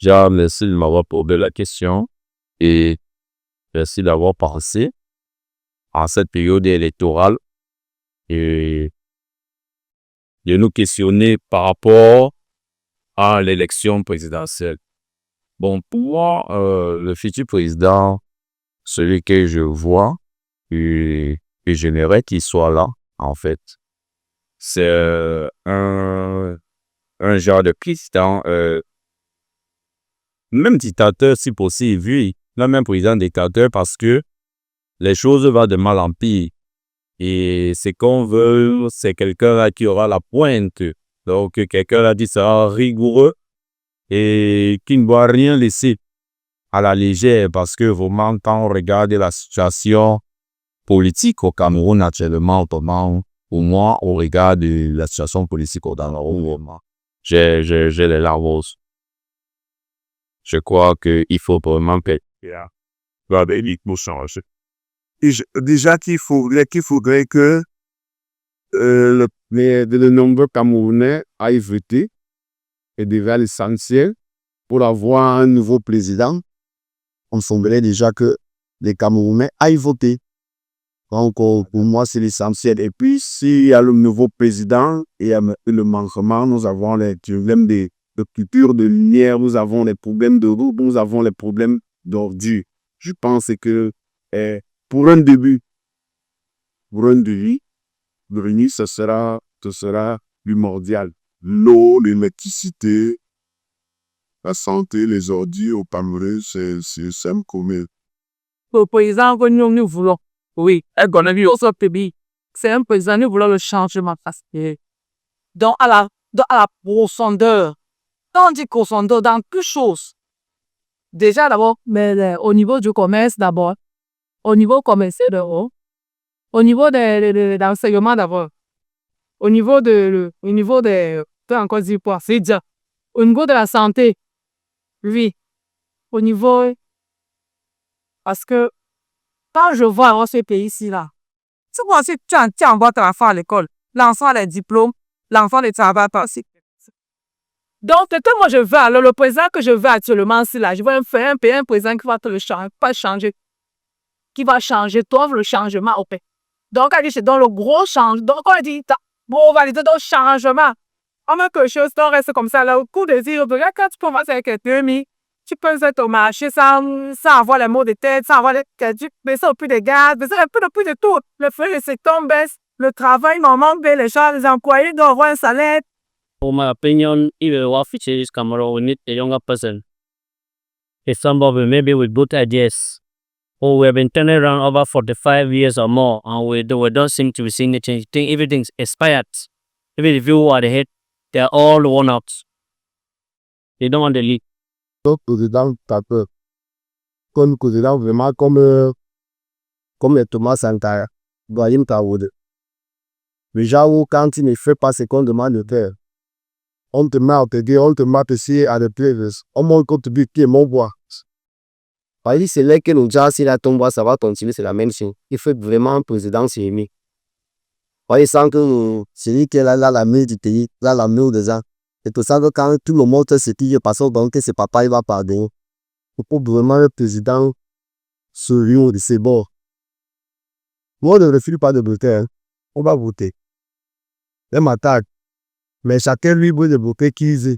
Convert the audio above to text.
Déjà, merci de m'avoir posé la question et merci d'avoir pensé en cette période électorale et de nous questionner par rapport à l'élection présidentielle. Bon, pour moi, le futur président, celui que je vois et j'aimerais qu'il soit là, en fait, c'est un genre de président, même dictateur si possible, oui, non même président dictateur parce que les choses vont de mal en pire. Et ce qu'on veut, c'est quelqu'un là qui aura la pointe. Donc, quelqu'un là qui sera rigoureux et qui ne doit rien laisser à la légère parce que vraiment, quand on regarde la situation politique au Cameroun actuellement, autrement, pour moi, on regarde la situation politique au Cameroun, j'ai les larmes roses. Je crois qu'il faut vraiment que changer. Déjà qu'il faudrait que le nombre Camerounais aillent voter est déjà l'essentiel pour avoir un nouveau président. On semblerait déjà que les Camerounais aillent voter. Donc, pour moi, c'est l'essentiel. Et puis, s'il y a le nouveau président et le manquement, nous avons les problèmes de culture, de lumière, nous avons les problèmes de route, nous avons les problèmes d'ordures. Je pense que pour un début, ce sera primordial. L'eau, l'électricité, la santé, les ordures au Cameroun, c'est simple comme Le président que nous voulons, oui, c'est un président, nous voulons le changement. Donc, à la profondeur, quand on dit profondeur, dans toute chose, déjà d'abord, mais au niveau du commerce d'abord, au niveau commercial d'abord, au niveau de l'enseignement d'abord, au niveau de, encore dire quoi, c'est déjà, au niveau de la santé, oui, au niveau, parce que quand je vois ce pays-ci là, c'est comme si tu envoies ton enfant à l'école, l'enfant a les diplômes, l'enfant ne travaille pas. Donc, c'est que moi je veux, alors le président que je veux actuellement, c'est là, je veux faire un président qui va te le changer, pas changer, qui va changer, t'offre le changement au pays. Donc, on dit, c'est dans le gros changement. Donc, on dit, bon, valider dans le changement. On met quelque chose, on reste comme ça, là, au coup de dire, regarde, quand tu commences avec un demi, tu peux être au marché sans avoir les maux de tête, sans avoir les caducs, mais ça au plus de gaz, mais ça un peu de plus de tout. Le feu de secteur baisse, le travail normal, les gens, les employés doivent avoir un salaire. For my opinion, if our future is Cameroon, we need a younger person. If somebody maybe with good ideas. Or we have been turning around over 45 years or more, and we don't seem to be seeing the change. Think everything's expired. Even if you are the head, they are all worn out. They don't want to leave. Donc, président dictateur, comme président vraiment comme Thomas Sankara, Ibrahim Traoré. Le genre où quand il ne fait pas ce qu'on demande de faire, on te met à te dire, on te met ici à des prises, on montre qu'on te dit qui est mon bois. Parce que c'est là que nous disons, si la tombe, ça va continuer, c'est la même chose. Il faut vraiment un président s'aimer. Parce que sans que celui qui est là, la main du pays, là, la main des gens. C'est pour ça que quand tout le monde se dit, parce que c'est papa, il va pardonner. Il faut vraiment un président sérieux de ses bords. Moi, on ne refuse pas de voter. Hein. On va voter. Les m'attaquent. Mais chacun lui veut de voter qui il veut.